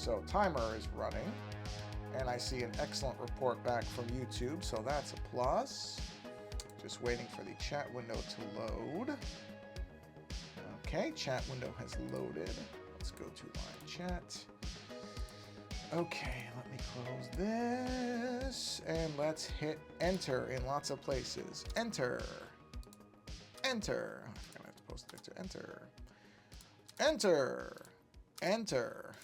So timer is running, and I see an excellent report back from YouTube, so that's a plus. Just waiting for the chat window to load. Okay, chat window has loaded. Let's go to live chat. Okay, let me close this, and let's hit enter in lots of places. Enter. Enter. I'm gonna have to post it to enter. Enter. Enter.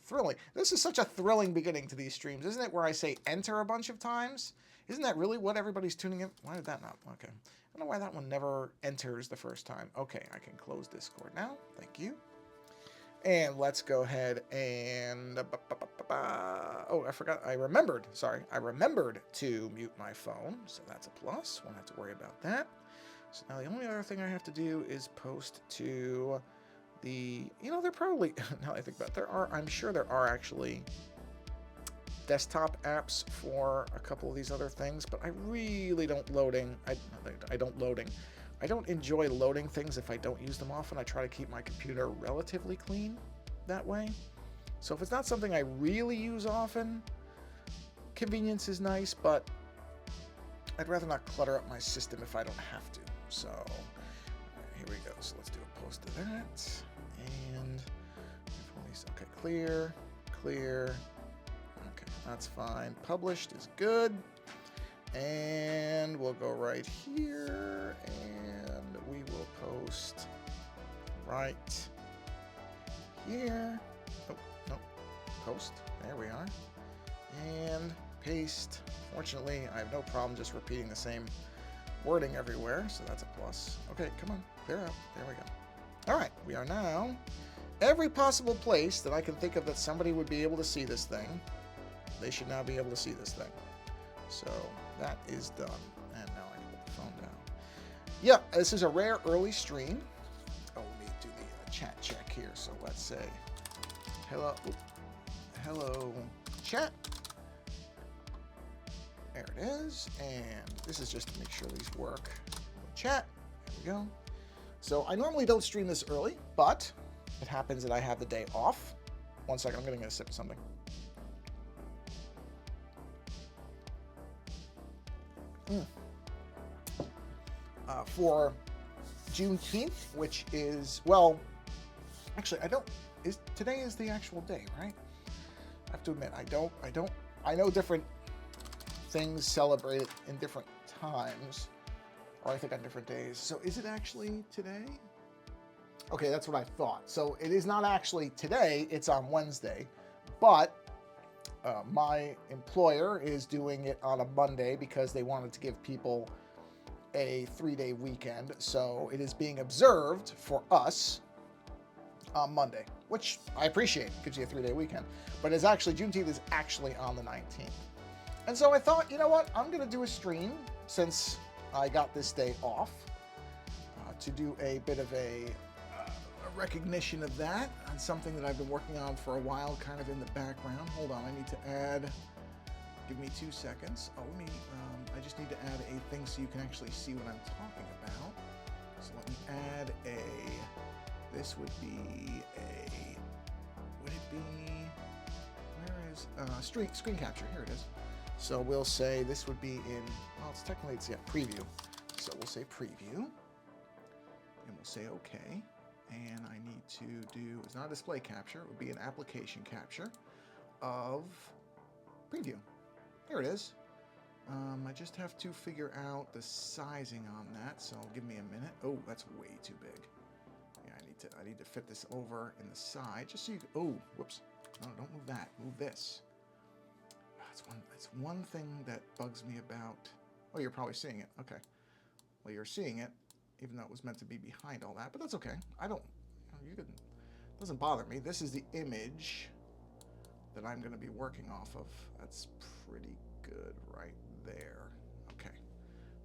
Thrilling. This is such a thrilling beginning to these streams, isn't it? Where I say enter a bunch of times. Isn't that really what everybody's tuning in? Why did that not? Okay. I don't know why that one never enters the first time. Okay, I can close Discord now. Thank you. And let's go ahead and... Oh, I forgot. I remembered. Sorry. I remembered to mute my phone. So that's a plus. Won't have to worry about that. So now the only other thing I have to do is post to the... You know, they're probably... Now I think about it, I'm sure there are actually desktop apps for a couple of these other things, but I really don't I don't enjoy loading things if I don't use them often. I try to keep my computer relatively clean that way. So if it's not something I really use often, convenience is nice, but I'd rather not clutter up my system if I don't have to. So here we go. So let's do a post of that. And okay, clear, clear. Okay, that's fine. Published is good. And we'll go right here, and we will post right here. Oh, no, post. There we are. And paste. Fortunately, I have no problem just repeating the same wording everywhere, so that's a plus. Okay, come on, clear up. There we go. All right, we are now every possible place that I can think of that somebody would be able to see this thing. They should now be able to see this thing. So that is done. And now I can put the phone down. Yeah, this is a rare early stream. Oh, let me do the chat check here. So let's say hello, hello chat. There it is. And this is just to make sure these work. Chat. There we go. So I normally don't stream this early, but it happens that I have the day off. 1 second, I'm going to get a sip of something. For Juneteenth, which is, well, actually, today is the actual day, right? I have to admit, I know different things celebrate it in different times, or I think on different days. So is it actually today? Okay, that's what I thought. So it is not actually today, it's on Wednesday, but my employer is doing it on a Monday because they wanted to give people a 3-day weekend. So it is being observed for us on Monday, which I appreciate. It gives you a 3-day weekend. But it's actually, Juneteenth is actually on the 19th. And so I thought, you know what? I'm going to do a stream since I got this day off to do a bit of a recognition of that on something that I've been working on for a while, kind of in the background. Hold on, I need to add, give me 2 seconds. Oh, I just need to add a thing so you can actually see what I'm talking about. So let me add this would be would it be, where is, screen capture, here it is. So we'll say this would be in, well, it's technically, preview. So we'll say preview, and we'll say okay. And I need to do, it's not a display capture, it would be an application capture of preview. There it is. I just have to figure out the sizing on that, so give me a minute. Oh, that's way too big. Yeah, I need to fit this over in the side, just so you can, oh, whoops. No, don't move that, move this. That's one thing that bugs me about, oh, you're probably seeing it, okay. Well, you're seeing it, even though it was meant to be behind all that, but that's okay. It doesn't bother me. This is the image that I'm going to be working off of. That's pretty good right there. Okay.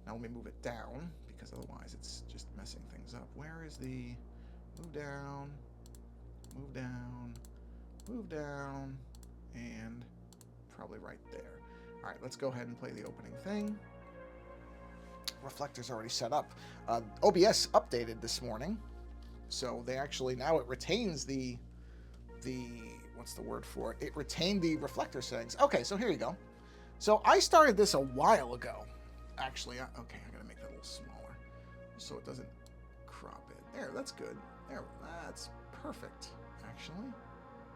Now let me move it down, because otherwise it's just messing things up. Where is the, move down, move down, move down, and probably right there. All right, let's go ahead and play the opening thing. Reflector's already set up. OBS updated this morning, so they actually, now it retains the what's the word for it? It retained the reflector settings. Okay, so here you go. So I started this a while ago. Actually, okay, I gotta make that a little smaller so it doesn't crop it. There, that's good. There, that's perfect, actually.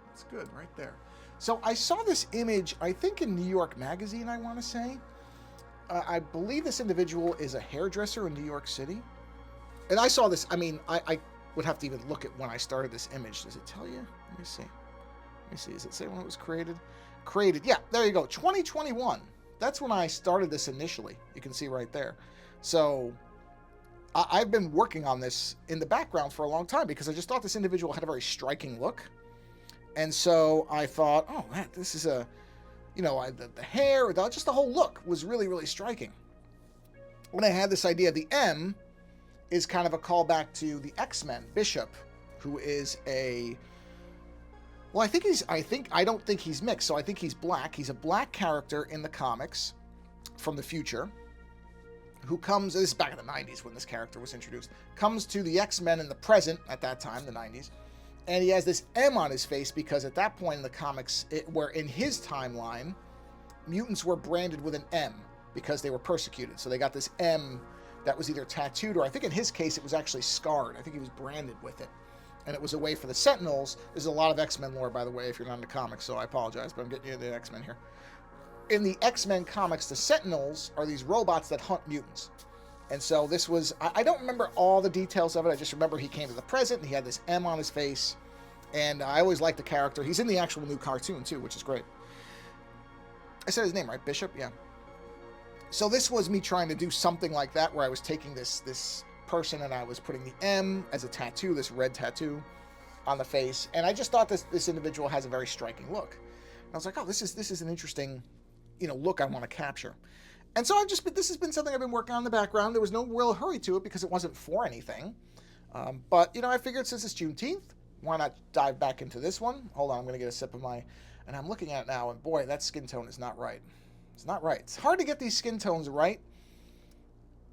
That's good right there. So I saw this image, I think in New York Magazine, I want to say. I believe this individual is a hairdresser in New York City. And I saw this, I mean, I would have to even look at when I started this image. Does it tell you? Let me see. Let me see. Does it say when it was created? Created. Yeah, there you go. 2021. That's when I started this initially. You can see right there. So I've been working on this in the background for a long time because I just thought this individual had a very striking look. And so I thought, oh, man, this is a, you know, the hair, just the whole look was really, really striking. When I had this idea, the M is kind of a callback to the X-Men Bishop, who is a, well, I don't think he's mixed, so I think he's black. He's a black character in the comics from the future who comes, this is back in the 90s when this character was introduced, comes to the X-Men in the present, at that time, the 90s, and he has this M on his face because at that point in the comics, where in his timeline, mutants were branded with an M because they were persecuted. So they got this M that was either tattooed or I think in his case it was actually scarred. I think he was branded with it. And it was a way for the Sentinels. There's a lot of X-Men lore, by the way, if you're not into comics, so I apologize, but I'm getting you into the X-Men here. In the X-Men comics, the Sentinels are these robots that hunt mutants. And so this was, I don't remember all the details of it. I just remember he came to the present and he had this M on his face. And I always liked the character. He's in the actual new cartoon too, which is great. I said his name, right? Bishop? Yeah. So this was me trying to do something like that where I was taking this person and I was putting the M as a tattoo, this red tattoo on the face. And I just thought this individual has a very striking look. And I was like, oh, this is an interesting, you know, look I want to capture. And so this has been something I've been working on in the background. There was no real hurry to it because it wasn't for anything. But, you know, I figured since it's Juneteenth, why not dive back into this one? Hold on, I'm going to get a sip of my, and I'm looking at it now, and boy, that skin tone is not right. It's not right. It's hard to get these skin tones right.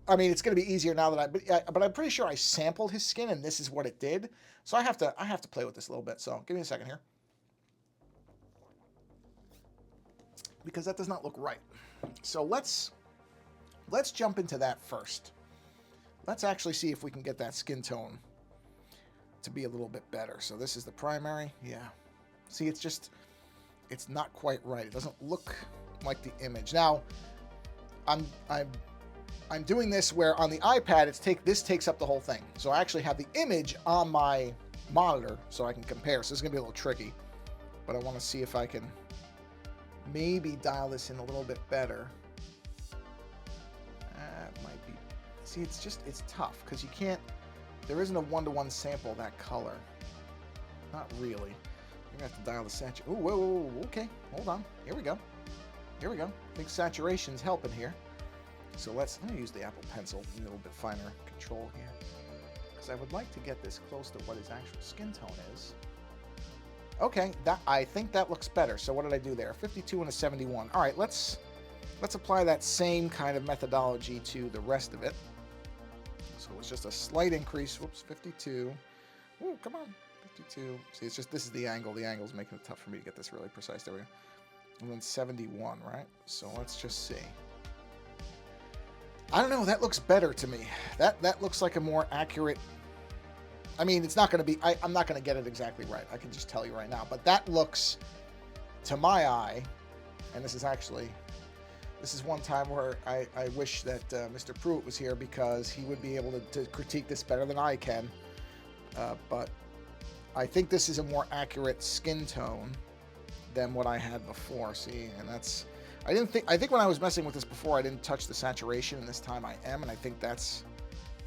I mean, it's going to be easier now that but I'm pretty sure I sampled his skin, and this is what it did. So I have to play with this a little bit. So give me a second here, because that does not look right. So let's jump into that first. Let's actually see if we can get that skin tone to be a little bit better. So this is the primary. Yeah. See, it's not quite right. It doesn't look like the image. Now, I'm doing this where on the iPad this takes up the whole thing. So I actually have the image on my monitor so I can compare. So this is gonna be a little tricky, but I want to see if I can maybe dial this in a little bit better. That might be. See, it's tough because you can't. There isn't a one-to-one sample of that color. Not really. You're gonna have to dial the saturation. Ooh, whoa, okay. Hold on. Here we go. Here we go. I think saturation's helping here. So let me use the Apple Pencil, a little bit finer control here, because I would like to get this close to what his actual skin tone is. Okay, I think that looks better. So what did I do there? 52 and a 71. All right, let's apply that same kind of methodology to the rest of it. So it's just a slight increase. Whoops, 52. Ooh, come on, 52. See, it's just this is the angle. The angle's making it tough for me to get this really precise. There we go. And then 71, right? So let's just see. I don't know. That looks better to me. That looks like a more accurate. I mean, it's not going to be. I'm not going to get it exactly right. I can just tell you right now. But that looks, to my eye, and this is one time where I wish that Mr. Pruitt was here because he would be able to critique this better than I can. But I think this is a more accurate skin tone than what I had before. See, and that's. I think when I was messing with this before, I didn't touch the saturation, and this time I am, and I think that's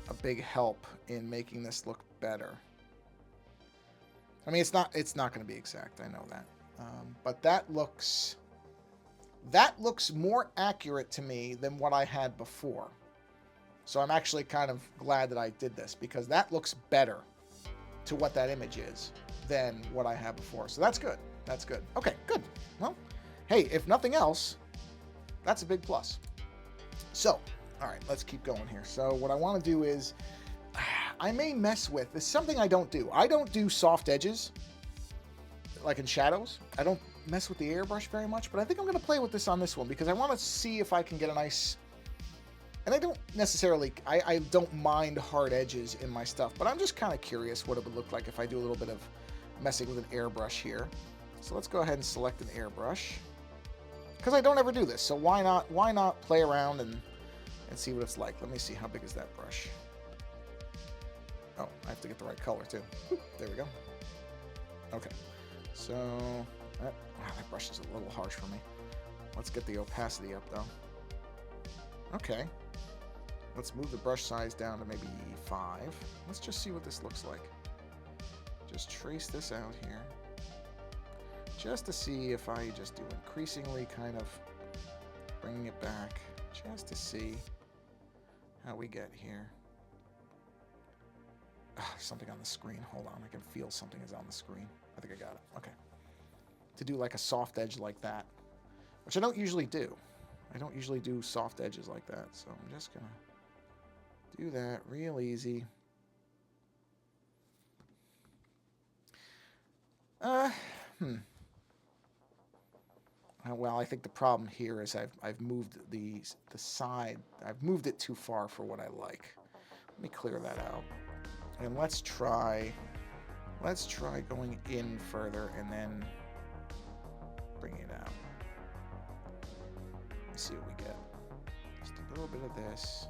a big help in making this look better. I mean, it's not going to be exact, I know that, but that looks more accurate to me than what I had before. So I'm actually kind of glad that I did this because that looks better to what that image is than what I had before. So that's good. That's good. Okay, good. Well, hey, if nothing else, that's a big plus. So, all right, let's keep going here. So what I want to do is, I may mess with, this is something I don't do. I don't do soft edges. like in shadows. I don't mess with the airbrush very much, but I think I'm going to play with this on this one because I want to see if I can get a nice... And I don't necessarily... I don't mind hard edges in my stuff, but I'm just kind of curious what it would look like if I do a little bit of messing with an airbrush here. So let's go ahead and select an airbrush. Because I don't ever do this, so why not play around and see what it's like. Let me see, how big is that brush? Oh, I have to get the right color too. There we go. Okay, so wow, that brush is a little harsh for me. Let's get the opacity up though. Okay, let's move the brush size down to maybe 5. Let's just see what this looks like. Just trace this out here, just to see if I just do increasingly kind of bringing it back, just to see how we get here. Something on the screen. Hold on, I can feel something is on the screen. I think I got it. Okay. To do like a soft edge like that, which I don't usually do. I don't usually do soft edges like that, so I'm just gonna do that real easy. Well, I think the problem here is I've moved the side. I've moved it too far for what I like. Let me clear that out. And let's try going in further and then bringing it out. Let's see what we get. Just a little bit of this.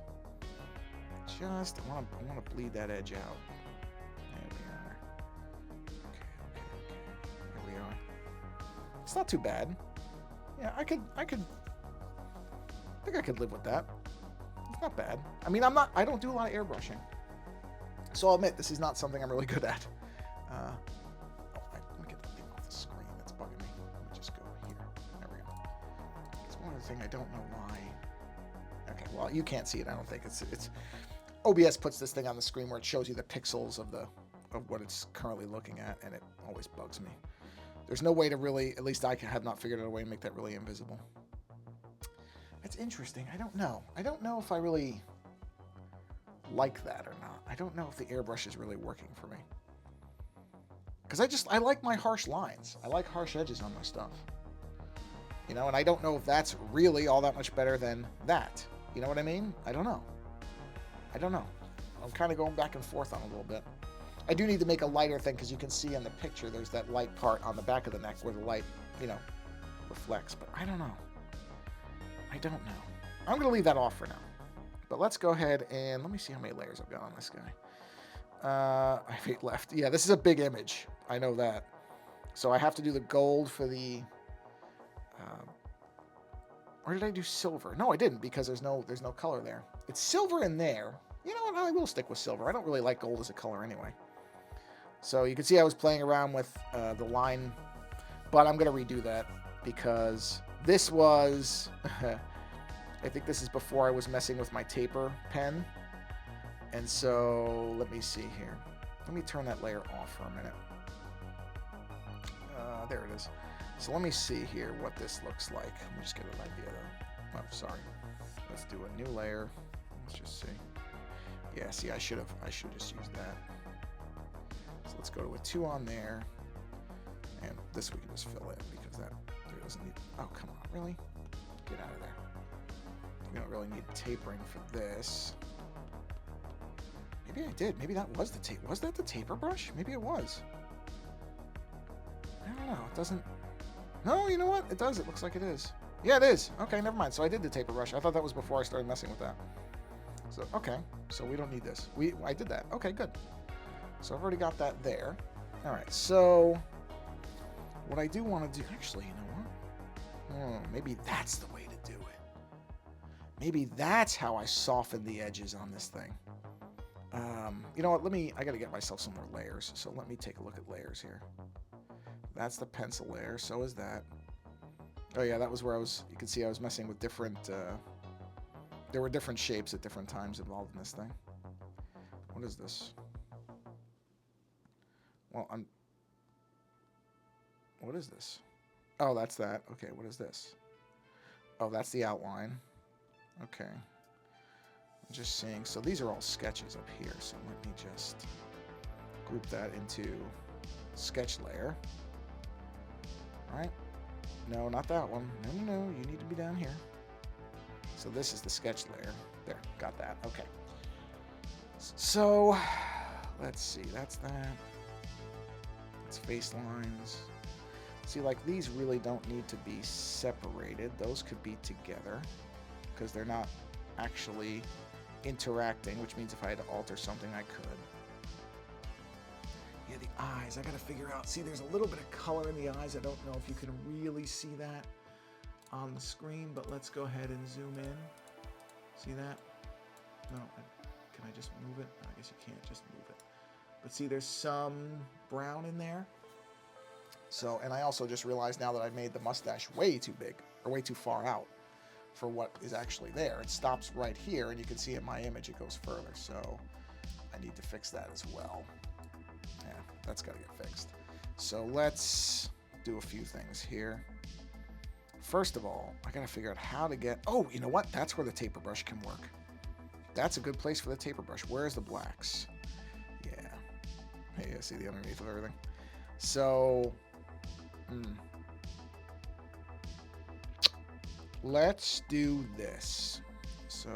Just I want to bleed that edge out. There we are. Okay. There we are. It's not too bad. Yeah, I think I could live with that. It's not bad. I mean, I don't do a lot of airbrushing. So I'll admit, this is not something I'm really good at. Let me get that thing off the screen. That's bugging me. Let me just go here. There we go. It's one other thing I don't know why. Okay, well, you can't see it, I don't think. It's OBS puts this thing on the screen where it shows you the pixels of what it's currently looking at, and it always bugs me. There's no way to really, at least I have not figured out a way to make that really invisible. It's interesting. I don't know. I don't know if I really like that or not. I don't know if the airbrush is really working for me. Because I like my harsh lines. I like harsh edges on my stuff. You know, and I don't know if that's really all that much better than that. You know what I mean? I don't know. I'm kind of going back and forth on a little bit. I do need to make a lighter thing because you can see in the picture there's that light part on the back of the neck where the light, you know, reflects. But I don't know. I'm going to leave that off for now. But let's go ahead and let me see how many layers I've got on this guy. I have 8 left. Yeah, this is a big image. I know that. So I have to do the gold for the... or did I do silver? No, I didn't because there's no color there. It's silver in there. You know what? I will stick with silver. I don't really like gold as a color anyway. So you can see I was playing around with the line. But I'm going to redo that because this was... I think this is before I was messing with my taper pen. And so, let me see here. Let me turn that layer off for a minute. There it is. So let me see here what this looks like. Let me just get an idea though. Oh, sorry. Let's do a new layer. Let's just see. Yeah, see, I should have just used that. So let's go to a 2 on there. And this we can just fill in because that there doesn't need... Oh, come on. Really? Get out of there. We don't really need tapering for this. Maybe I did. Maybe that was the tape. Was that the taper brush? Maybe it was. I don't know. It doesn't... No, you know what? It does. It looks like it is. Yeah, it is. Okay, never mind. So I did the taper brush. I thought that was before I started messing with that. So, okay. So we don't need this. I did that. Okay, good. So I've already got that there. All right. So what I do want to do... Actually, you know what? Maybe that's the way to do it. Maybe that's how I soften the edges on this thing. You know what? I got to get myself some more layers. So let me take a look at layers here. That's the pencil layer. So is that. Oh yeah, that was where you can see I was messing with different, there were different shapes at different times involved in this thing. What is this? Well, what is this? Oh, that's that. Okay, what is this? Oh, that's the outline. Okay. I'm just seeing. So these are all sketches up here. So let me just group that into sketch layer. right? No, not that one. No, no, no. You need to be down here. So this is the sketch layer. There, got that. Okay. So, let's see. That's that. It's face lines. See, like, these really don't need to be separated. Those could be together because they're not actually interacting, which means if I had to alter something, I could. Yeah, the eyes. I got to figure out. See, there's a little bit of color in the eyes. I don't know if you can really see that on the screen, but let's go ahead and zoom in. See that? No, can I just move it? I guess you can't just move it. But see, there's some brown in there. So, and I also just realized now that I've made the mustache way too big, or way too far out for what is actually there. It stops right here, and you can see in my image it goes further. So I need to fix that as well. Yeah, that's got to get fixed. So let's do a few things here. First of all, I got to figure out how to get... Oh, you know what? That's where the taper brush can work. That's a good place for the taper brush. Where's the blacks? Yeah. Hey, see the underneath of everything? So... Let's do this. So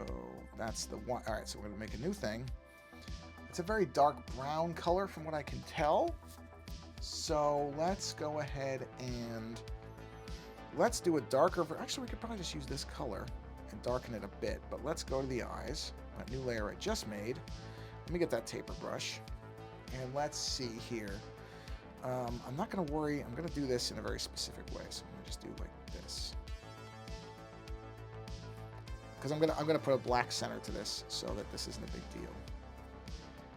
that's the one. All right, so we're going to make a new thing. It's a very dark brown color from what I can tell. So let's go ahead and let's do a darker. Actually, we could probably just use this color and darken it a bit. But let's go to the eyes. That new layer I just made. Let me get that taper brush. And let's see here. I'm not going to worry. I'm going to do this in a very specific way. So I'm going to just do like this. Because I'm gonna put a black center to this so that this isn't a big deal.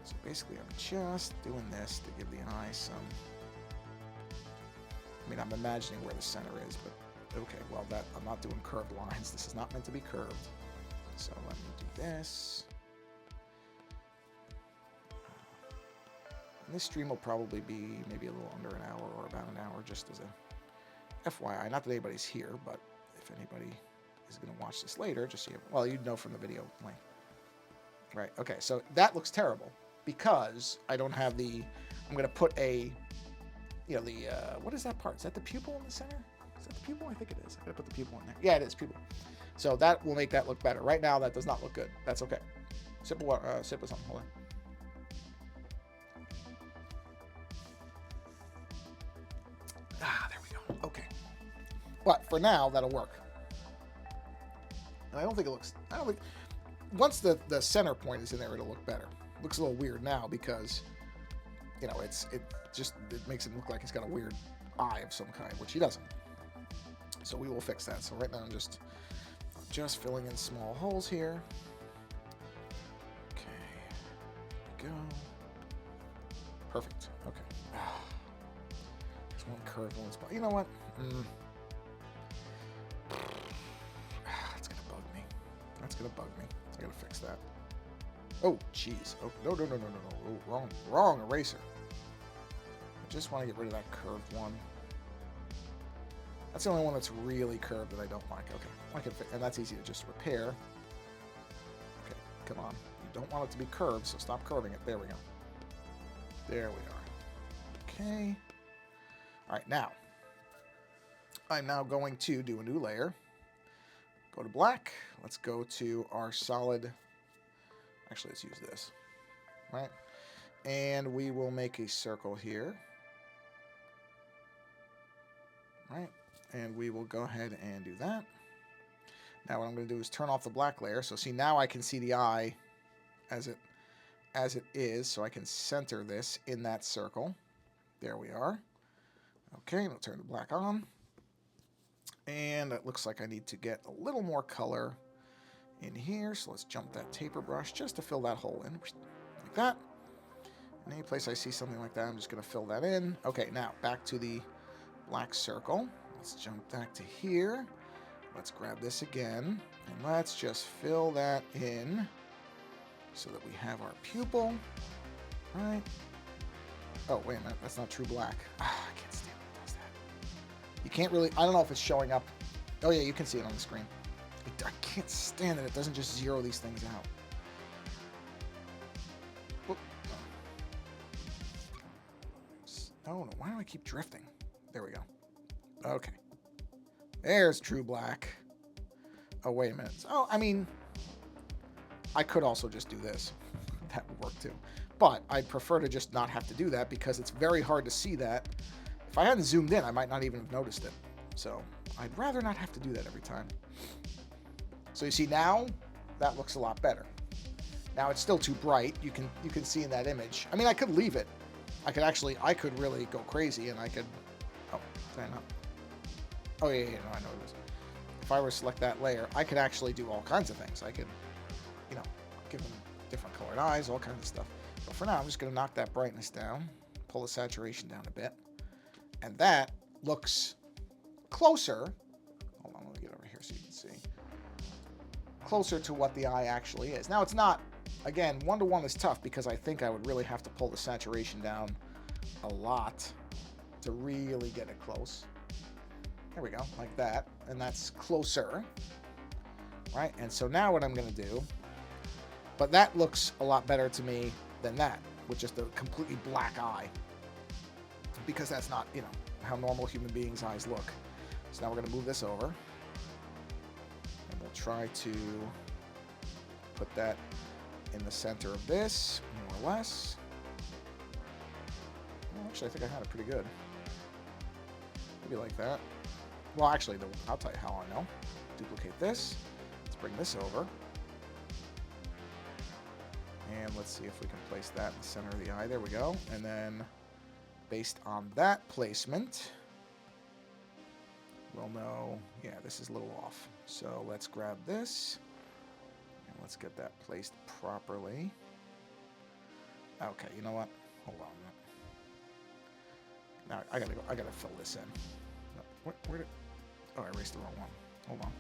So basically, I'm just doing this to give the eye some... I mean, I'm imagining where the center is, but okay, well, that I'm not doing curved lines. This is not meant to be curved. So let me do this. And this stream will probably be maybe a little under an hour or about an hour, just as a FYI. Not that anybody's here, but if anybody is going to watch this later, just so you... Well, you'd know from the video link. Right, okay, so that looks terrible because I don't have the... I'm going to put a... You know, the... what is that part? Is that the pupil in the center? Is that the pupil? I think it is. I got to put the pupil in there. Yeah, it is, pupil. So that will make that look better. Right now, that does not look good. That's okay. Sip of water, sip of something. Hold on. Ah, there we go. Okay. But for now, that'll work. And I don't think it looks... I don't think... Once the center point is in there, it'll look better. It looks a little weird now because, you know, it makes it look like he's got a weird eye of some kind, which he doesn't. So we will fix that. So right now I'm just filling in small holes here. Okay. There we go. Perfect. Okay. There's one curve, one spot. You know what? That's gonna bug me. That's gonna bug me. I gotta fix that. Oh, jeez. Oh, no. Oh, wrong eraser. I just want to get rid of that curved one. That's the only one that's really curved that I don't like. Okay, I can fix, and that's easy to just repair. Okay, come on. You don't want it to be curved, so stop curving it. There we go. There we are. Okay. All right, now. I'm now going to do a new layer. Go to black. Let's go to our solid. Actually, let's use this. Right? And we will make a circle here. Right? And we will go ahead and do that. Now what I'm going to do is turn off the black layer. So see, now I can see the eye as it is. So I can center this in that circle. There we are. Okay, we'll turn the black on. And it looks like I need to get a little more color in here. So let's jump that taper brush just to fill that hole in. Like that. And any place I see something like that, I'm just going to fill that in. Okay, now back to the black circle. Let's jump back to here. Let's grab this again. And let's just fill that in so that we have our pupil. Right. Oh, wait a minute. That's not true black. I can't stand it. Does that. You can't really... I don't know if it's showing up. Oh, yeah, you can see it on the screen. I can't stand it. It doesn't just zero these things out. Whoop. No, why do I keep drifting? There we go. Okay. There's true black. Oh, wait a minute. Oh, I mean, I could also just do this. That would work too. But I'd prefer to just not have to do that because it's very hard to see that. If I hadn't zoomed in, I might not even have noticed it. So I'd rather not have to do that every time. So you see now, that looks a lot better. Now it's still too bright. You can see in that image. I mean, I could leave it. I could really go crazy and I could, oh, did I not? Oh yeah, no, I know it is. If I were to select that layer, I could actually do all kinds of things. I could, give them different colored eyes, all kinds of stuff. But for now, I'm just going to knock that brightness down, pull the saturation down a bit, and that looks closer. Hold on, let me get over here so you can see. Closer to what the eye actually is. Now, it's not, again, 1-to-1 is tough because I think I would really have to pull the saturation down a lot to really get it close. There we go, like that. And that's closer, right? And so now what I'm going to do, but that looks a lot better to me than that, with just a completely black eye. Because that's not, how normal human beings' eyes look. So now we're going to move this over. And we'll try to put that in the center of this, more or less. Well, actually, I think I had it pretty good. Maybe like that. Well, actually, I'll tell you how I know. Duplicate this. Let's bring this over. And let's see if we can place that in the center of the eye. There we go. And then, based on that placement, we'll know, yeah, this is a little off. So let's grab this. And let's get that placed properly. Okay, you know what? Hold on. Now, I gotta fill this in. Where did... Oh, I erased the wrong one. Hold on.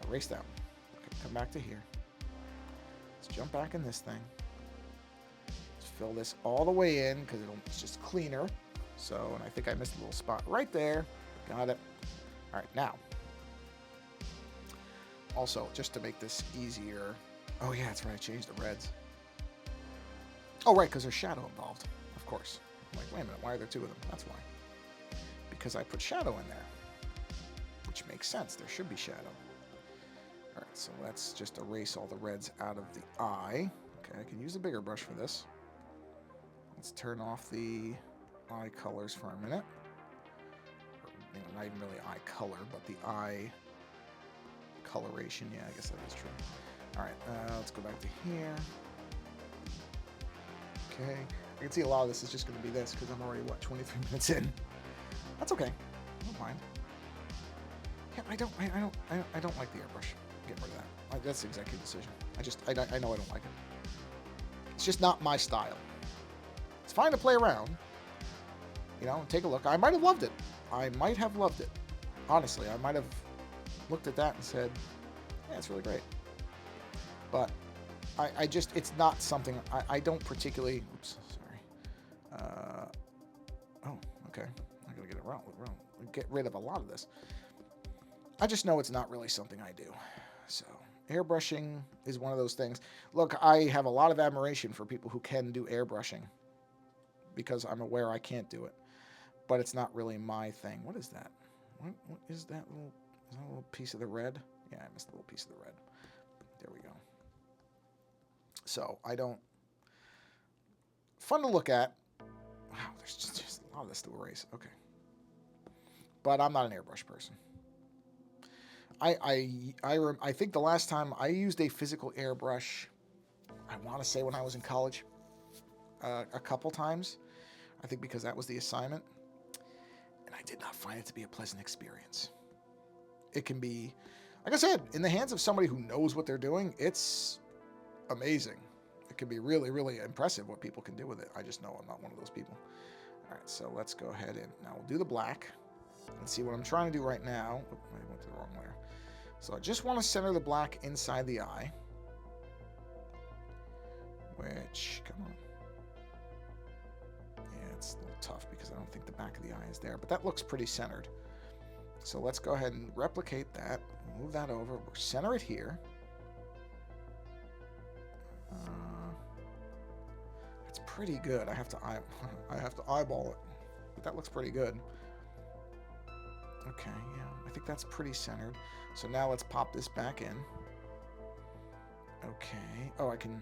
Erase that one. Okay, come back to here. Let's jump back in this thing. Let's fill this all the way in because it's just cleaner. So, and I think I missed a little spot right there. Got it. All right, now. Also, just to make this easier. Oh yeah, that's right. I changed the reds. Oh right, because there's shadow involved. Of course. I'm like, wait a minute. Why are there two of them? That's why. Because I put shadow in there, which makes sense. There should be shadow. All right, so let's just erase all the reds out of the eye. Okay, I can use a bigger brush for this. Let's turn off the eye colors for a minute. Or, not even really eye color, but the eye coloration. Yeah, I guess that is true. All right, let's go back to here. Okay, I can see a lot of this is just going to be this because I'm already, 23 minutes in. That's okay. I don't mind. Yeah, I don't like the airbrush. Get rid of that. That's the executive decision. I know I don't like it. It's just not my style. It's fine to play around. Take a look. I might have loved it. Honestly, I might have looked at that and said, yeah, it's really great. But it's not something, I don't particularly, oops, sorry. Oh, okay. I'm going to get it wrong. Get rid of a lot of this. I just know it's not really something I do. So, airbrushing is one of those things. Look, I have a lot of admiration for people who can do airbrushing because I'm aware I can't do it. But it's not really my thing. What is that? What is that little, is that a little piece of the red? Yeah, I missed a little piece of the red. There we go. So, I don't... Fun to look at. Wow, there's just a lot of this to erase. Okay. But I'm not an airbrush person. I think the last time I used a physical airbrush, I want to say when I was in college, a couple times. I think because that was the assignment. And I did not find it to be a pleasant experience. It can be, like I said, in the hands of somebody who knows what they're doing, it's amazing. It can be really, really impressive what people can do with it. I just know I'm not one of those people. All right, so let's go ahead and now we'll do the black. Let's see what I'm trying to do right now. Oh, I went to the wrong layer. So I just want to center the black inside the eye. Which, come on. Yeah, it's a little tough because I don't think the back of the eye is there. But that looks pretty centered. So let's go ahead and replicate that. Move that over. We'll center it here. That's pretty good. I have to eyeball it. But that looks pretty good. Okay, yeah, I think that's pretty centered. So now let's pop this back in. Okay. Oh, I can...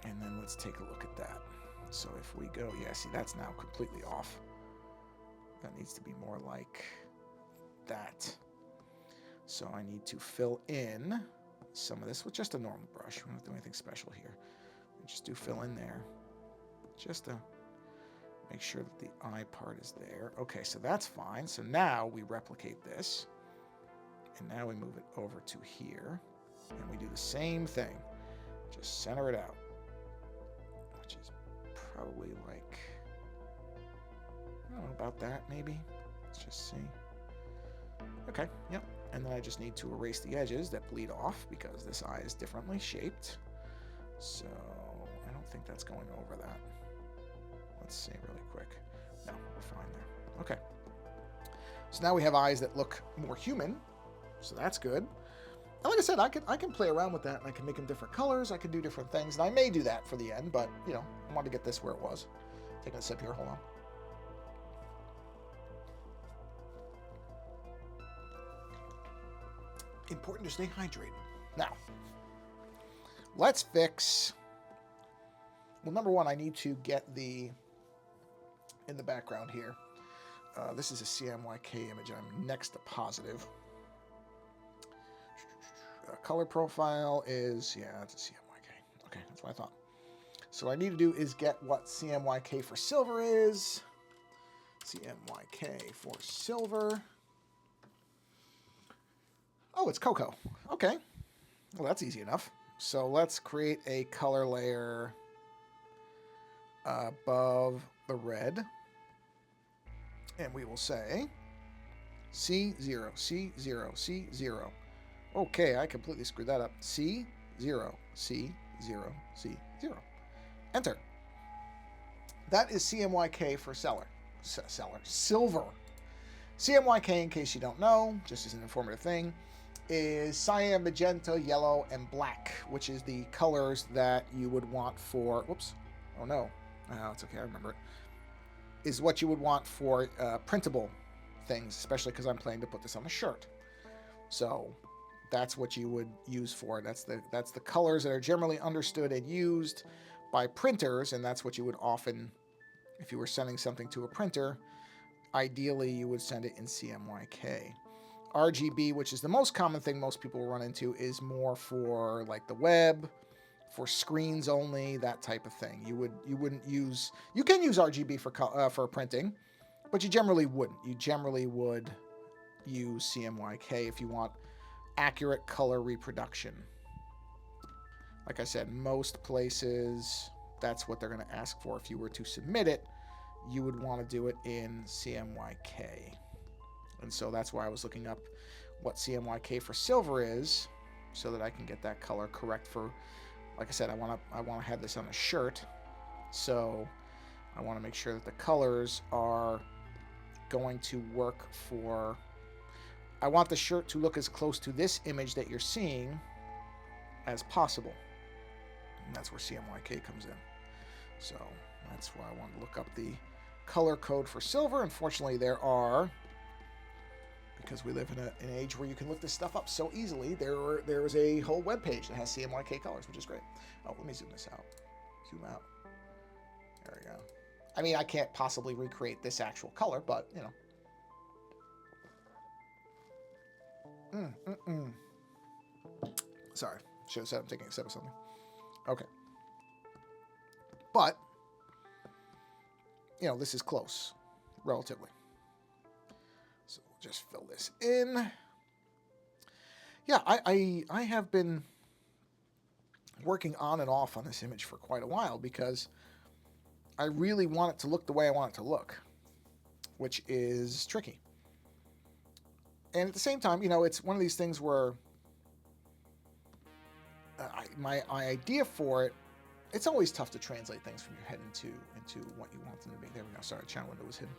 and then let's take a look at that. So if we go... Yeah, see, that's now completely off. That needs to be more like that. So I need to fill in some of this with just a normal brush. We don't have to do anything special here. We just do fill in there. Just to make sure that the eye part is there. Okay, so that's fine. So now we replicate this. And now we move it over to here. And we do the same thing. Just center it out. Which is probably like... I don't know, about that maybe. Let's just see. Okay, yep. And then I just need to erase the edges that bleed off because this eye is differently shaped. So I don't think that's going over that. Let's see really quick. No, we're fine there. Okay. So now we have eyes that look more human. So that's good. And like I said, I can play around with that and I can make them different colors. I can do different things. And I may do that for the end, but, you know, I wanted to get this where it was. Taking a sip here. Hold on. Important to stay hydrated. Now, let's fix... Well, number one, I need to get the... in the background here. This is a CMYK image. I'm next to positive. Color profile is... Yeah, it's a CMYK. Okay, that's what I thought. So what I need to do is get what CMYK for silver is. CMYK for silver... Oh, it's cocoa. Okay. Well, that's easy enough. So let's create a color layer above the red. And we will say C0, C0, C0. Okay, I completely screwed that up. C0, C0, C0. Enter. That is CMYK for silver. CMYK, in case you don't know, just as an informative thing, is cyan, magenta, yellow, and black, which is the colors that you would want for... Whoops. Oh, no. Oh, it's okay. I remember it. Is what you would want for printable things, especially because I'm planning to put this on a shirt. So that's what you would use for it. That's the colors that are generally understood and used by printers, and that's what you would often, if you were sending something to a printer, ideally you would send it in CMYK. RGB, which is the most common thing most people will run into, is more for like the web, for screens only, that type of thing. You wouldn't use... You can use RGB for printing, but you generally wouldn't. You generally would use CMYK if you want accurate color reproduction. Like I said, most places, that's what they're going to ask for. If you were to submit it, you would want to do it in CMYK. And so that's why I was looking up what CMYK for silver is, so that I can get that color correct for... Like I said, I want to have this on a shirt, so I want to make sure that the colors are going to work for... I want the shirt to look as close to this image that you're seeing as possible. And that's where CMYK comes in. So that's why I want to look up the color code for silver. Unfortunately, there are... Because we live in an age where you can look this stuff up so easily, there is a whole web page that has CMYK colors, which is great. Oh, let me zoom this out. Zoom out. There we go. I mean, I can't possibly recreate this actual color, but, you know. Sorry. Should have said I'm taking a sip of something. Okay. But, you know, this is close, relatively. So we'll just fill this in. Yeah, I have been working on and off on this image for quite a while because I really want it to look the way I want it to look, which is tricky. And at the same time, you know, it's one of these things where my idea for it, it's always tough to translate things from your head into what you want them to be. There we go. Sorry, channel window was hidden.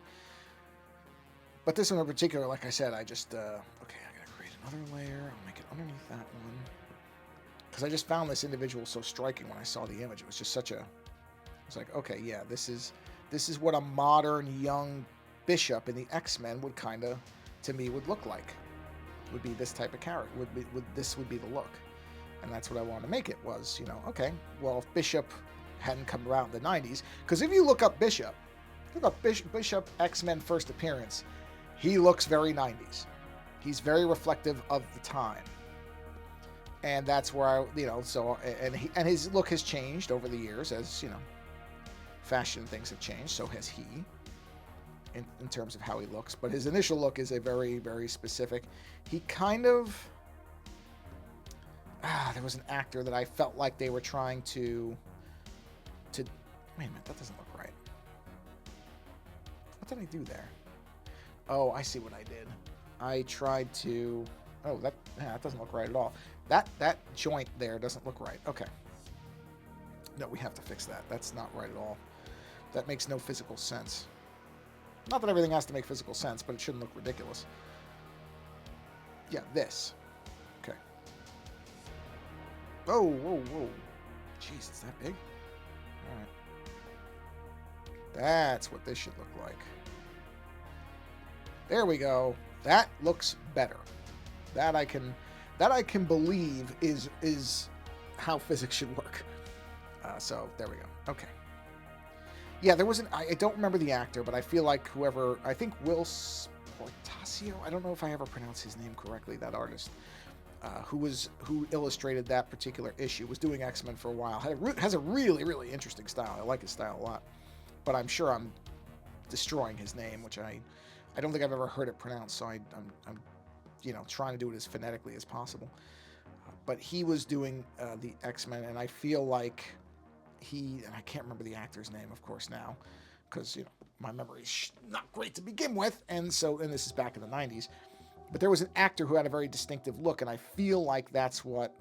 But this one in particular, like I said, I just, okay, I gotta create another layer. I'll make it underneath that one. Because I just found this individual so striking when I saw the image. It was just such a, it's like, okay, yeah, this is what a modern, young Bishop in the X-Men would kind of, to me, would look like. Would be this type of character. This would be the look. And that's what I wanted to make it was, you know, okay, well, if Bishop hadn't come around in the 90s, because if you look up Bishop X-Men first appearance, he looks very 90s. He's very reflective of the time. And that's where I, you know, so, and his look has changed over the years as, you know, fashion things have changed. So has he in terms of how he looks. But his initial look is a very, very specific. He kind of, there was an actor that I felt like they were trying to, wait a minute, that doesn't look right. What did I do there? Oh, I see what I did. I tried to, that doesn't look right at all. That joint there doesn't look right. Okay. No, we have to fix that. That's not right at all. That makes no physical sense. Not that everything has to make physical sense, but it shouldn't look ridiculous. Yeah, this. Okay. Oh, whoa, whoa. Jeez, is that big? All right. That's what this should look like. There we go. That looks better. That I can believe is how physics should work. So there we go. Okay. Yeah, there wasn't. I don't remember the actor, but I feel like whoever. I think Will Portacio. I don't know if I ever pronounced his name correctly. That artist, who illustrated that particular issue, was doing X-Men for a while. Has a really, really interesting style. I like his style a lot, but I'm sure I'm destroying his name, which I don't think I've ever heard it pronounced. So I'm you know, trying to do it as phonetically as possible. But he was doing the X-Men, and I feel like and I can't remember the actor's name, of course, now, because, you know, my memory's not great to begin with, and this is back in the 90s. But there was an actor who had a very distinctive look, and I feel like that's what.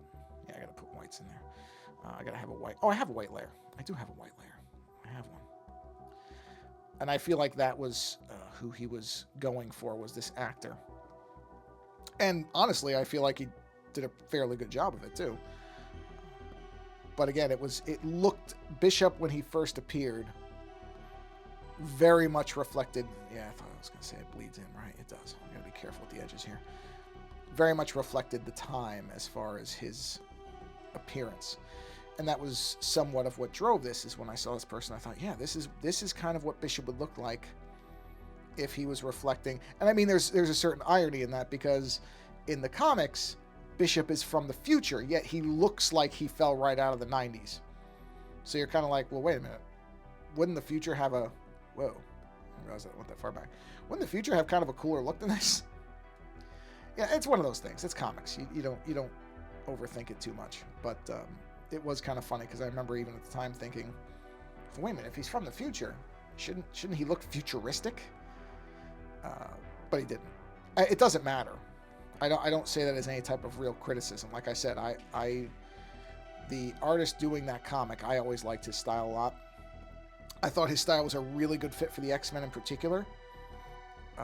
Yeah, I gotta put whites in there. I gotta have a white. Oh, I have a white layer. I do have a white layer. I have one. And I feel like that was who he was going for, was this actor. And honestly, I feel like he did a fairly good job of it too. But again, it looked, Bishop when he first appeared very much reflected. Yeah, I thought I was going to say it bleeds in, right? It does. I'm going to be careful with the edges here. Very much reflected the time as far as his appearance. And that was somewhat of what drove this. Is when I saw this person, I thought, yeah, this is kind of what Bishop would look like if he was reflecting. And I mean, there's a certain irony in that, because in the comics, Bishop is from the future, yet he looks like he fell right out of the 90s. So you're kind of like, well, wait a minute. Wouldn't the future have a... Whoa. I realized I went that far back. Wouldn't the future have kind of a cooler look than this? Yeah, it's one of those things. It's comics. You don't overthink it too much. But it was kind of funny, because I remember even at the time thinking, wait a minute, if he's from the future, shouldn't he look futuristic? But he didn't. It doesn't matter. I don't say that as any type of real criticism. Like I said, the artist doing that comic, I always liked his style a lot. I thought his style was a really good fit for the X-Men in particular.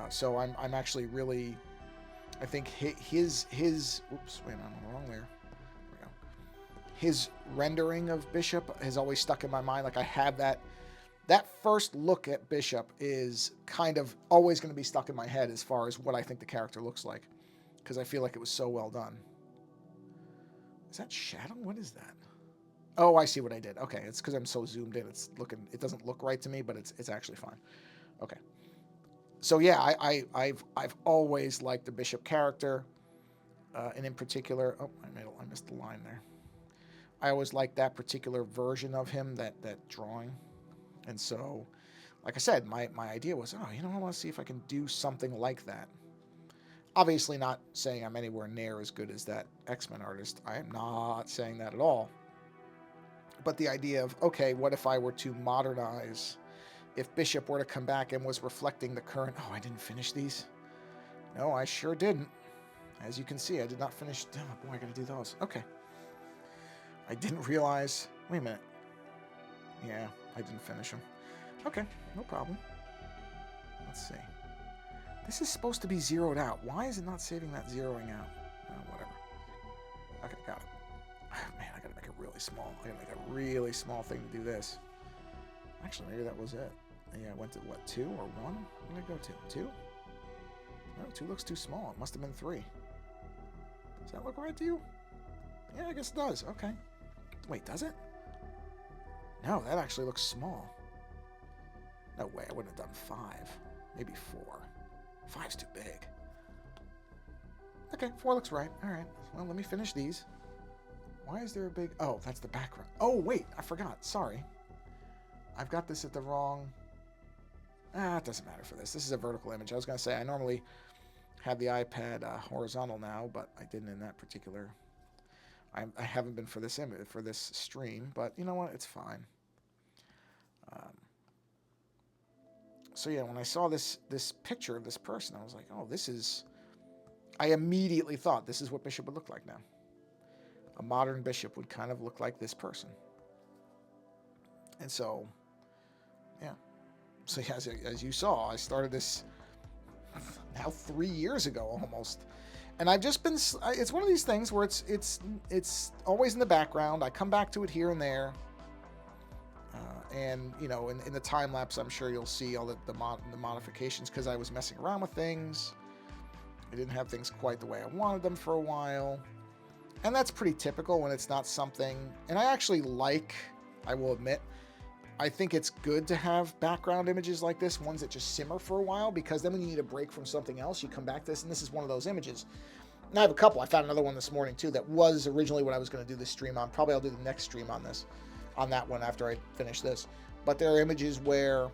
So I'm actually really, I think his oops, wait a minute, I'm on the wrong layer. There we go. His rendering of Bishop has always stuck in my mind. Like I have that first look at Bishop is kind of always going to be stuck in my head as far as what I think the character looks like, because I feel like it was so well done. Is that shadow? What is that? Oh, I see what I did. Okay, it's because I'm so zoomed in. It doesn't look right to me, but it's actually fine. Okay. So yeah, I've always liked the Bishop character, and in particular, I missed the line there. I always liked that particular version of him, that drawing, and so, like I said, my idea was, I want to see if I can do something like that. Obviously not saying I'm anywhere near as good as that X-Men artist. I am not saying that at all. But the idea of, okay, what if I were to modernize, if Bishop were to come back and was reflecting the current... Oh, I didn't finish these? No, I sure didn't. As you can see, I did not finish... Oh, boy, I gotta do those. Okay. I didn't realize... Wait a minute. Yeah, I didn't finish them. Okay, no problem. Let's see. This is supposed to be zeroed out. Why is it not saving that zeroing out? Whatever. Okay, got it. Oh, man, I gotta make it really small. I gotta make a really small thing to do this. Actually, maybe that was it. Yeah, I went to what, 2 or 1? Where did I go to? 2? No, 2 looks too small. It must have been 3. Does that look right to you? Yeah, I guess it does. Okay. Wait, does it? No, that actually looks small. No way, I wouldn't have done 5. Maybe 4. 5's too big. Okay, 4 looks right. All right. Well, let me finish these. Why is there a big... Oh, that's the background. Oh, wait, I forgot. Sorry. I've got this at the wrong... it doesn't matter for this. This is a vertical image. I was going to say, I normally have the iPad horizontal now, but I didn't in that particular... I haven't been for this image, for this stream, but you know what? It's fine. So yeah, when I saw this picture of this person, I was like, oh, this is... I immediately thought this is what Bishop would look like now. A modern Bishop would kind of look like this person. And so, yeah. So yeah, as you saw, I started this now 3 years ago almost. And I've just been... It's one of these things where it's always in the background. I come back to it here and there. And, you know, in the time lapse, I'm sure you'll see all the modifications because I was messing around with things. I didn't have things quite the way I wanted them for a while. And that's pretty typical when it's not something... And I actually like, I will admit, I think it's good to have background images like this, ones that just simmer for a while, because then when you need a break from something else, you come back to this, and this is one of those images. And I have a couple. I found another one this morning, too, that was originally what I was going to do this stream on. Probably I'll do the next stream on this, on that one after I finish this. But there are images where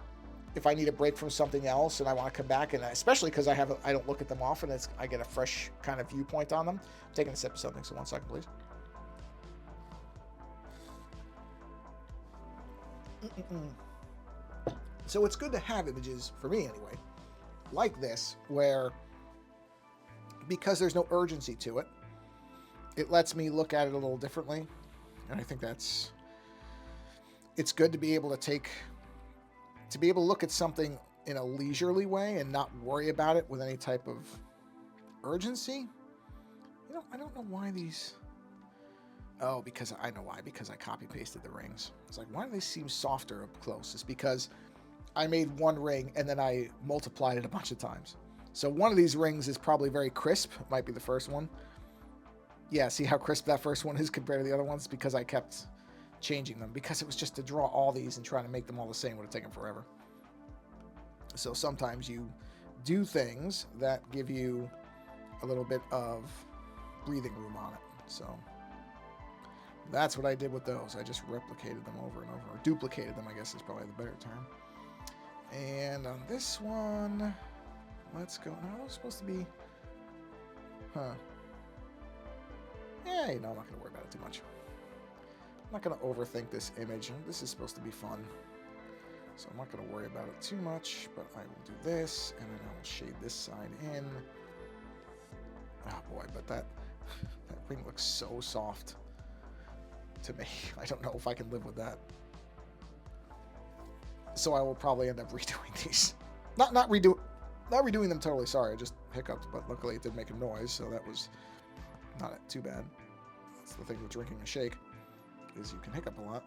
if I need a break from something else and I want to come back, and especially because I don't look at them often, I get a fresh kind of viewpoint on them. I'm taking a sip of something, so 1 second, please. So it's good to have images, for me anyway, like this, where because there's no urgency to it, it lets me look at it a little differently. And I think it's good to be able to look at something in a leisurely way and not worry about it with any type of urgency. You know, I don't know why these... Oh, because I know why. Because I copy-pasted the rings. It's like, why do they seem softer up close? It's because I made one ring and then I multiplied it a bunch of times. So one of these rings is probably very crisp. It might be the first one. Yeah, see how crisp that first one is compared to the other ones? Because I kept changing them. Because it was just to draw all these and trying to make them all the same would have taken forever. So sometimes you do things that give you a little bit of breathing room on it. So that's what I did with those. I just replicated them over and over. Or duplicated them, I guess is probably the better term. And on this one, let's go. No, it's supposed to be... Huh. Yeah, you know, I'm not going to worry about it too much. I'm not going to overthink this image. This is supposed to be fun. So I'm not going to worry about it too much, but I will do this, and then I will shade this side in. Oh boy, but that ring looks so soft to me. I don't know if I can live with that. So I will probably end up redoing these. Not redoing them totally, sorry, I just hiccuped, but luckily it did make a noise, so that was not too bad. That's the thing with drinking a shake, is you can hiccup a lot.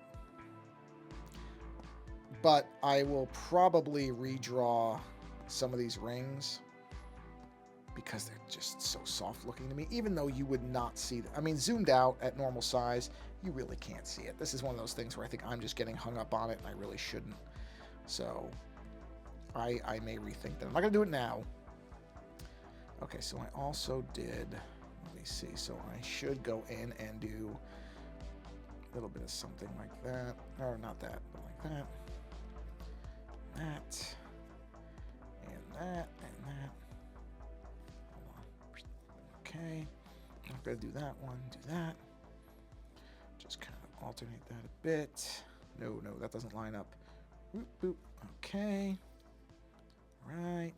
But I will probably redraw some of these rings because they're just so soft looking to me, even though you would not see them. I mean, zoomed out at normal size, you really can't see it. This is one of those things where I think I'm just getting hung up on it, and I really shouldn't. So I may rethink that. I'm not going to do it now. Okay, so I also did, let me see, so I should go in and do a little bit of something like that. Or not that, but like that. That. And that. And that. Hold on. Okay. I'm going to do that one, do that. Just kind of alternate that a bit. No, that doesn't line up. Boop, boop. Okay. Right.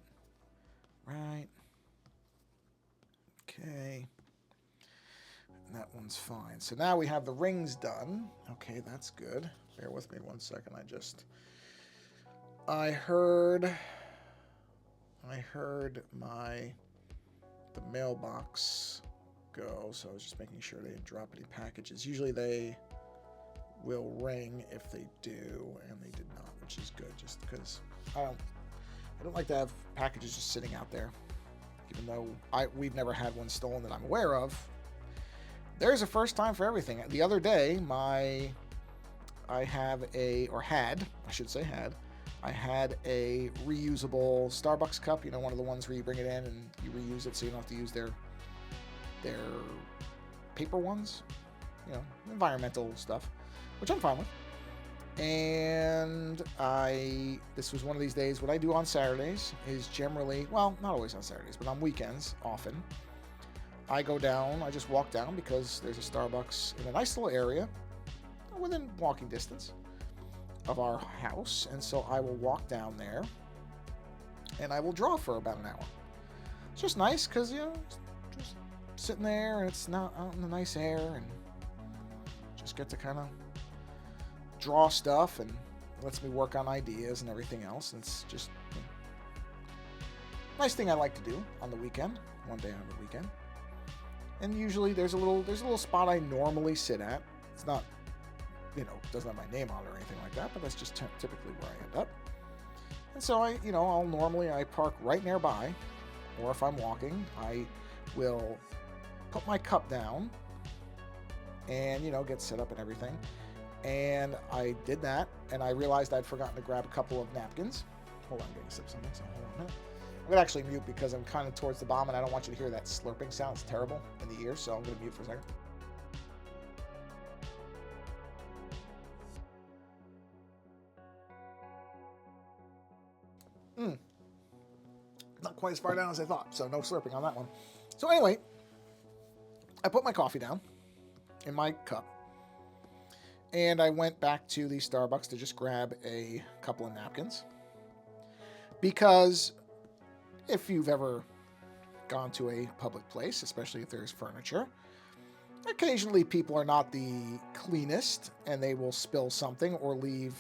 Okay. And that one's fine. So now we have the rings done. Okay, that's good. Bear with me 1 second. I heard the mailbox go, so I was just making sure they didn't drop any packages. Usually they will ring if they do, and they did not, which is good, just because I don't like to have packages just sitting out there, even though we've never had one stolen that I'm aware of. There's a first time for everything. The other day, I had a reusable Starbucks cup, one of the ones where you bring it in and you reuse it so you don't have to use their paper ones, environmental stuff, which I'm fine with. And this was one of these days. What I do on Saturdays is generally, well, not always on Saturdays, but on weekends, often, I go down, I just walk down because there's a Starbucks in a nice little area within walking distance of our house. And so I will walk down there and I will draw for about an hour. It's just nice because, just sitting there and it's not out in the nice air and just get to kind of draw stuff, and lets me work on ideas and everything else. And it's just nice thing I like to do on the weekend, one day on the weekend. And usually there's a little spot I normally sit at. It's not, doesn't have my name on it or anything like that, but that's just typically where I end up. And so I'll normally park right nearby, or if I'm walking, I will put my cup down and, get set up and everything. And I did that, and I realized I'd forgotten to grab a couple of napkins. Hold on, I'm getting a sip of something, so hold on a minute. I'm going to actually mute because I'm kind of towards the bottom, and I don't want you to hear that slurping sound. It's terrible in the ear, so I'm going to mute for a second. Not quite as far down as I thought, so no slurping on that one. So anyway, I put my coffee down in my cup, and I went back to the Starbucks to just grab a couple of napkins. Because if you've ever gone to a public place, especially if there's furniture, occasionally people are not the cleanest and they will spill something or leave,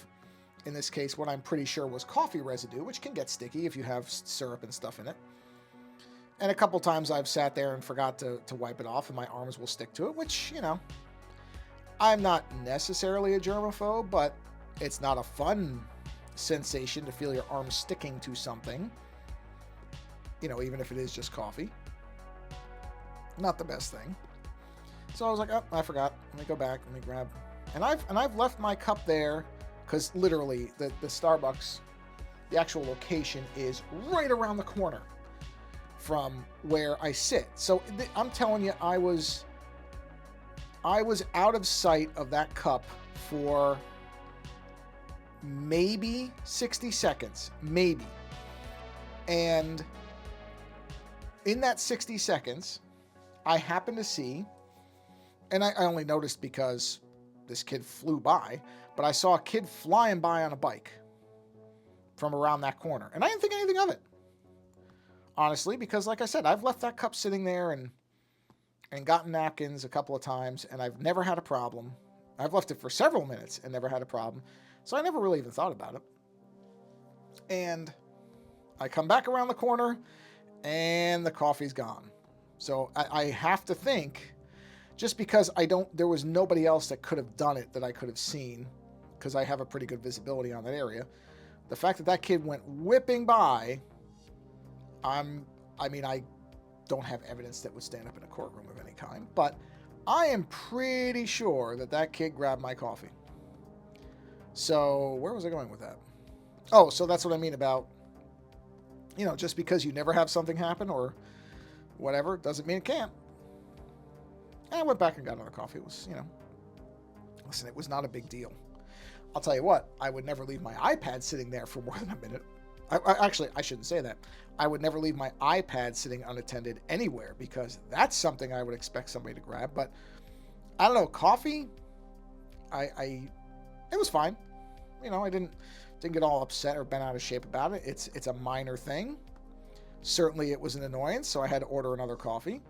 in this case, what I'm pretty sure was coffee residue, which can get sticky if you have syrup and stuff in it. And a couple times I've sat there and forgot to wipe it off, and my arms will stick to it, which, I'm not necessarily a germaphobe, but it's not a fun sensation to feel your arms sticking to something, even if it is just coffee. Not the best thing. So I was like, oh, I forgot. Let me go back. Let me grab. And I've left my cup there because literally the Starbucks, the actual location is right around the corner from where I sit. So I'm telling you, I was out of sight of that cup for maybe 60 seconds, maybe. And in that 60 seconds, I happened to see, and I only noticed because this kid flew by, but I saw a kid flying by on a bike from around that corner. And I didn't think anything of it, honestly, because like I said, I've left that cup sitting there and gotten napkins a couple of times, and I've never had a problem. I've left it for several minutes and never had a problem. So I never really even thought about it. And I come back around the corner, and the coffee's gone. So I have to think, just because there was nobody else that could have done it that I could have seen, because I have a pretty good visibility on that area. The fact that kid went whipping by, I don't have evidence that would stand up in a courtroom of any kind, but I am pretty sure that kid grabbed my coffee. So where was I going with that? Oh, so that's what I mean about, just because you never have something happen or whatever, doesn't mean it can't. And I went back and got another coffee. It was, listen, it was not a big deal. I'll tell you what, I would never leave my iPad sitting there for more than a minute. Actually, I shouldn't say that. I would never leave my iPad sitting unattended anywhere, because that's something I would expect somebody to grab. But I don't know, coffee, it was fine. I didn't get all upset or bent out of shape about it. It's a minor thing. Certainly, it was an annoyance, so I had to order another coffee.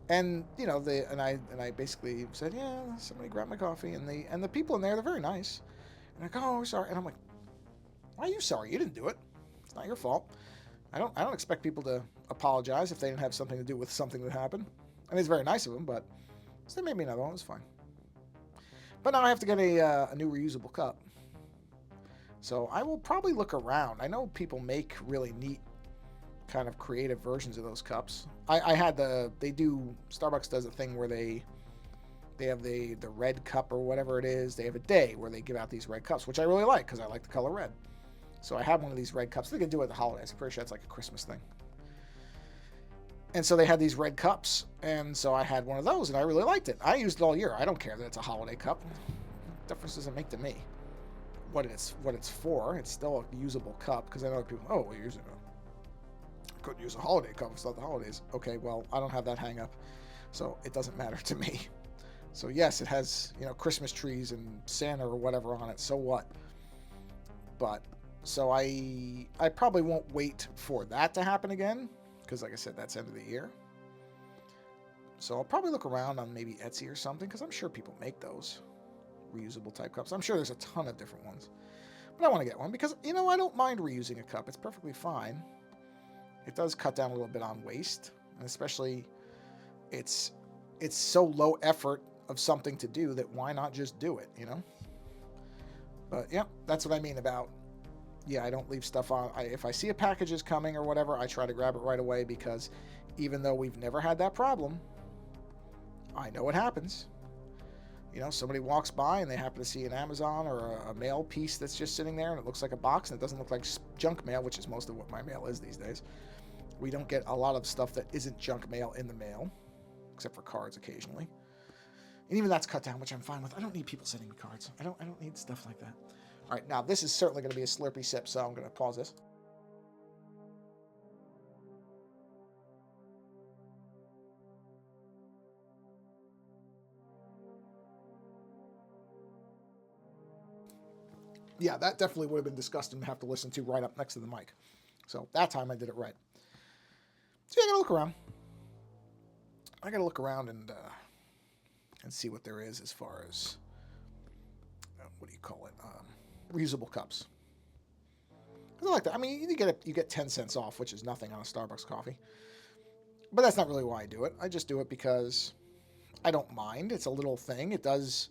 And I basically said, yeah, somebody grabbed my coffee, and the people in there, they're very nice. And I go, oh, sorry, and I'm like, why are you sorry? You didn't do it. It's not your fault. I don't expect people to apologize if they didn't have something to do with something that happened. I mean, it's very nice of them, but so they made me another one. It was fine. But now I have to get a new reusable cup. So I will probably look around. I know people make really neat kind of creative versions of those cups. I had Starbucks does a thing where they have the red cup or whatever it is. They have a day where they give out these red cups, which I really like because I like the color red. So I have one of these red cups. They can do it at the holidays. I'm pretty sure it's like a Christmas thing. And so they had these red cups, and so I had one of those, and I really liked it. I used it all year. I don't care that it's a holiday cup. What difference does it make to me? What it's for? It's still a usable cup because I know people. Oh, well, you're using it. I couldn't use a holiday cup. It's not the holidays. Okay, well, I don't have that hang up, so it doesn't matter to me. So yes, it has Christmas trees and Santa or whatever on it. So what? But so I probably won't wait for that to happen again. Because like I said, that's end of the year. So I'll probably look around on maybe Etsy or something, because I'm sure people make those reusable type cups. I'm sure there's a ton of different ones. But I want to get one because, I don't mind reusing a cup. It's perfectly fine. It does cut down a little bit on waste. And especially, it's so low effort of something to do that why not just do it, But yeah, that's what I mean about I don't leave stuff on. If I see a package is coming or whatever, I try to grab it right away because even though we've never had that problem, I know it happens. Somebody walks by and they happen to see an Amazon or a mail piece that's just sitting there and it looks like a box and it doesn't look like junk mail, which is most of what my mail is these days. We don't get a lot of stuff that isn't junk mail in the mail, except for cards occasionally. And even that's cut down, which I'm fine with. I don't need people sending me cards. I don't need stuff like that. All right, now this is certainly going to be a slurpy sip, so I'm going to pause this. Yeah, that definitely would have been disgusting to have to listen to right up next to the mic. So that time I did it right. So I got to look around. I got to look around and see what there is as far as what do you call it? Reusable cups. I like that. I mean, you get 10 cents off, which is nothing on a Starbucks coffee. But that's not really why I do it. I just do it because I don't mind. It's a little thing. It does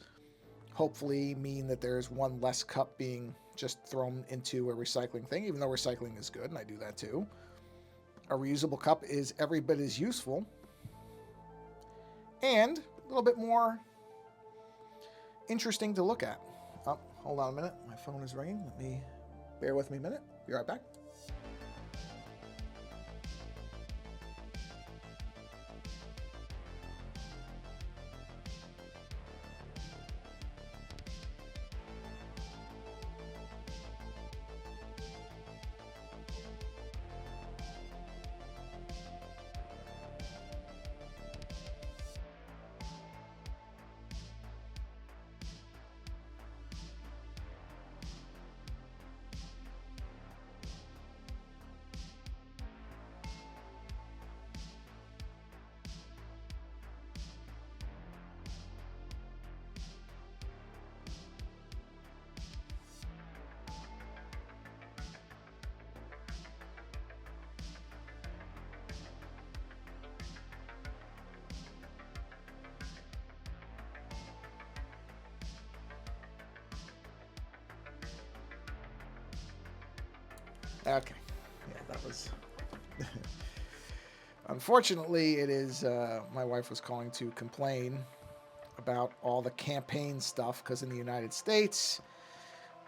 hopefully mean that there's one less cup being just thrown into a recycling thing, even though recycling is good, and I do that too. A reusable cup is every bit as useful and a little bit more interesting to look at. Oh, hold on a minute. My phone is ringing. Bear with me a minute. Be right back. Okay. Yeah, that was... Unfortunately, it is... my wife was calling to complain about all the campaign stuff, because in the United States,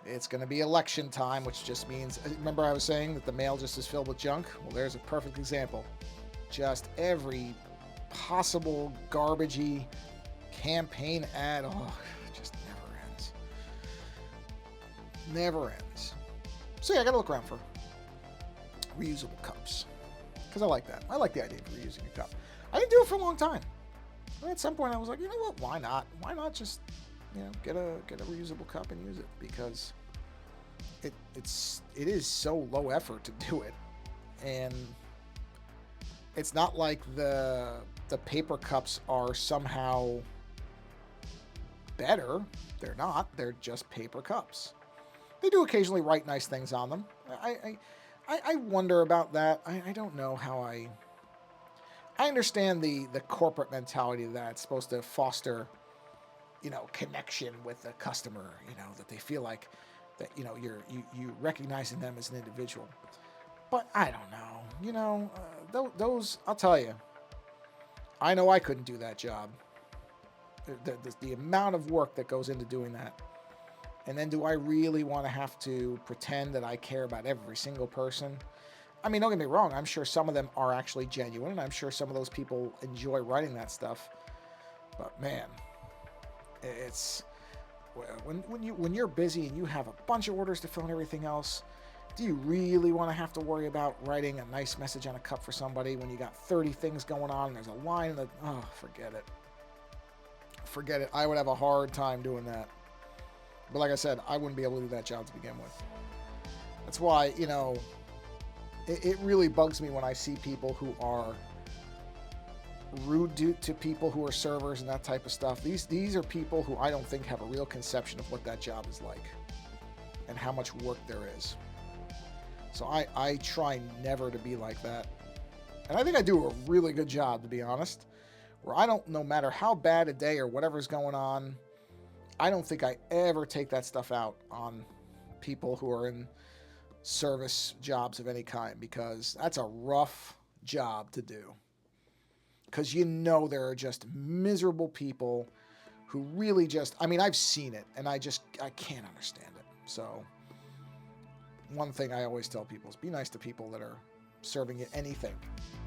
it's going to be election time, which just means... Remember I was saying that the mail just is filled with junk? Well, there's a perfect example. Just every possible garbagey campaign ad... Oh, it just never ends. Never ends. So yeah, I got to look around for reusable cups, because I like that. I like the idea of reusing a cup. I didn't do it for a long time. And at some point I was like, you know what, why not? Why not just, get a reusable cup and use it? Because it is so low effort to do it. And it's not like the paper cups are somehow better. They're not. They're just paper cups. They do occasionally write nice things on them. I wonder about that. I don't know how I understand the corporate mentality of that. It's supposed to foster connection with the customer, that they feel like that, you recognizing them as an individual. But I don't know, those, I'll tell you, I know I couldn't do that job. The amount of work that goes into doing that. And then do I really want to have to pretend that I care about every single person? I mean, don't get me wrong. I'm sure some of them are actually genuine, and I'm sure some of those people enjoy writing that stuff. But man, it's when you're busy and you have a bunch of orders to fill and everything else, do you really want to have to worry about writing a nice message on a cup for somebody when you got 30 things going on and there's a line that, oh, forget it. Forget it. I would have a hard time doing that. But like I said, I wouldn't be able to do that job to begin with. That's why, it really bugs me when I see people who are rude to people who are servers and that type of stuff. These are people who I don't think have a real conception of what that job is like and how much work there is. So I try never to be like that. And I think I do a really good job, to be honest, where I don't, no matter how bad a day or whatever's going on, I don't think I ever take that stuff out on people who are in service jobs of any kind, because that's a rough job to do. Because there are just miserable people who really just, I mean, I've seen it, and I can't understand it. So one thing I always tell people is be nice to people that are serving you anything,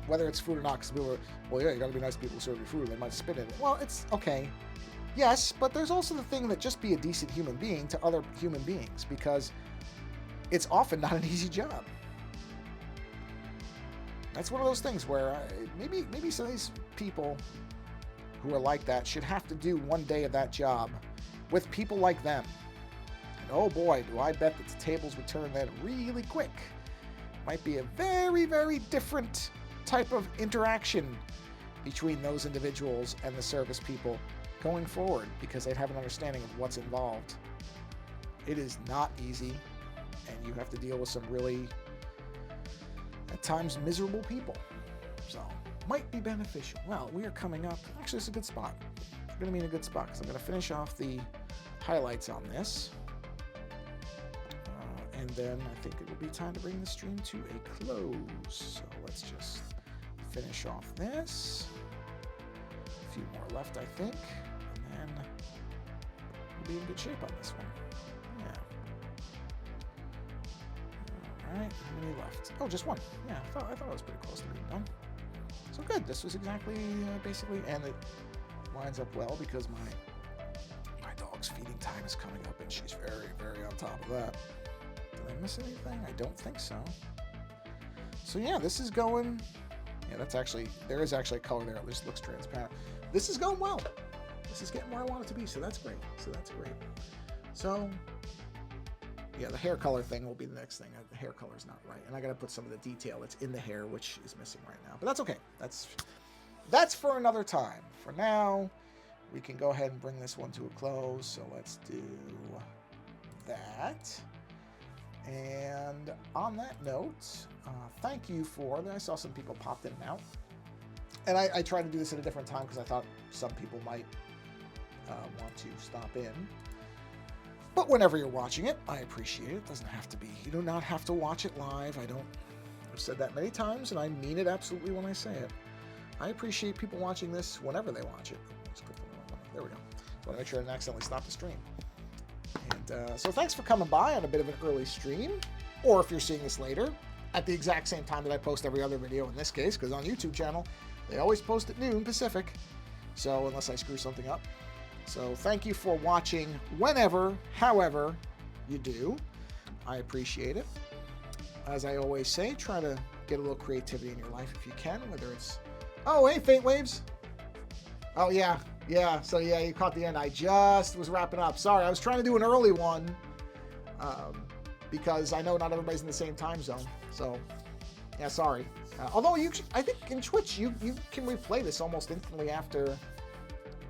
whether it's food or not. Because people are, well, yeah, you got to be nice to people who serve you food. They might spit in it. Well, it's okay. Yes, but there's also the thing that just be a decent human being to other human beings, because it's often not an easy job. That's one of those things where maybe some of these people who are like that should have to do one day of that job with people like them. And oh boy, do I bet that the tables would turn then really quick. Might be a very, very different type of interaction between those individuals and the service people going forward, because they'd have an understanding of what's involved. It is not easy, and you have to deal with some really, at times, miserable people. So, might be beneficial. Well, we are coming up. Actually, it's a good spot. We're going to be in a good spot, because I'm going to finish off the highlights on this. And then I think it will be time to bring the stream to a close. So let's just finish off this. A few more left, I think. And then we'll be in good shape on this one. Yeah. All right, how many left? Oh, just one. Yeah, I thought I was pretty close to being done. So good. This was exactly, basically, and it lines up well because my dog's feeding time is coming up, and she's very, very on top of that. Did I miss anything? I don't think so. So yeah, this is going. Yeah, there is actually a color there. It just looks transparent. This is going well. This is getting where I want it to be, so that's great. So, yeah, the hair color thing will be the next thing. The hair color's not right, and I got to put some of the detail that's in the hair, which is missing right now. But that's okay. That's for another time. For now, we can go ahead and bring this one to a close. So let's do that. And on that note, thank you for. I saw some people popped in and out, and I tried to do this at a different time because I thought some people might want to stop in. But whenever you're watching it, I appreciate it. It doesn't have to be. You do not have to watch it live. I've said that many times, and I mean it absolutely when I say it. I appreciate people watching this whenever they watch it. Let's click the wrong button. There we go. I want to make sure I didn't accidentally stop the stream. And so thanks for coming by on a bit of an early stream, or if you're seeing this later, at the exact same time that I post every other video in this case, because on YouTube channel, they always post at noon Pacific, so unless I screw something up. So thank you for watching whenever, however you do. I appreciate it. As I always say, try to get a little creativity in your life if you can, whether it's... Oh, hey, Faint Waves! Oh, yeah. So yeah, you caught the end. I just was wrapping up. Sorry, I was trying to do an early one because I know not everybody's in the same time zone. So, yeah, sorry. Although I think in Twitch you can replay this almost instantly after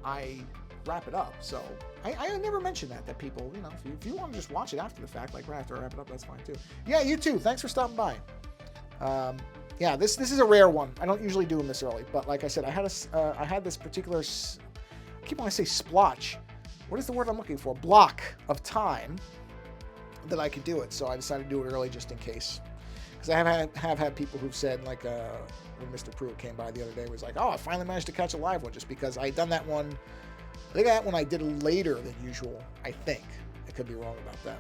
I wrap it up. So I never mentioned that people, if you want to just watch it after the fact, like right after I wrap it up, that's fine too. Yeah, you too. Thanks for stopping by. Yeah, this is a rare one. I don't usually do them this early, but like I said, I had this particular. I keep wanting to say splotch what is the word I'm looking for? Block of time that I could do it. So I decided to do it early just in case. Because I have had people who've said, like, when Mr. Pruitt came by the other day, was like, oh, I finally managed to catch a live one, just because I had done that one. I think that one I did later than usual, I think. I could be wrong about that.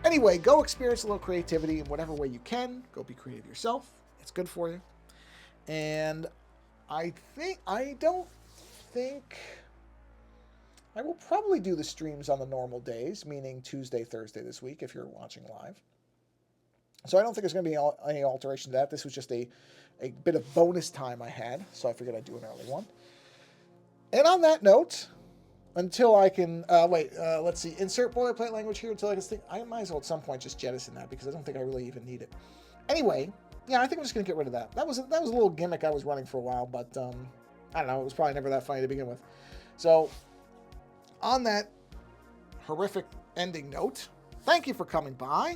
Anyway, go experience a little creativity in whatever way you can. Go be creative yourself. It's good for you. And I don't think I will probably do the streams on the normal days, meaning Tuesday, Thursday this week, if you're watching live. So I don't think there's going to be any alteration to that. This was just a bit of bonus time I had, so I figured I'd do an early one. And on that note, until I can, let's see, insert boilerplate language here until I can think. I might as well at some point just jettison that, because I don't think I really even need it. Anyway, yeah, I think I'm just going to get rid of that. That was a little gimmick I was running for a while, but I don't know, it was probably never that funny to begin with. So, on that horrific ending note, thank you for coming by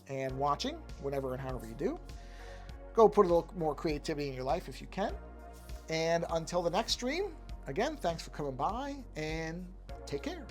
and watching, whenever and however you do. Go put a little more creativity in your life if you can. And until the next stream, again, thanks for coming by, and take care.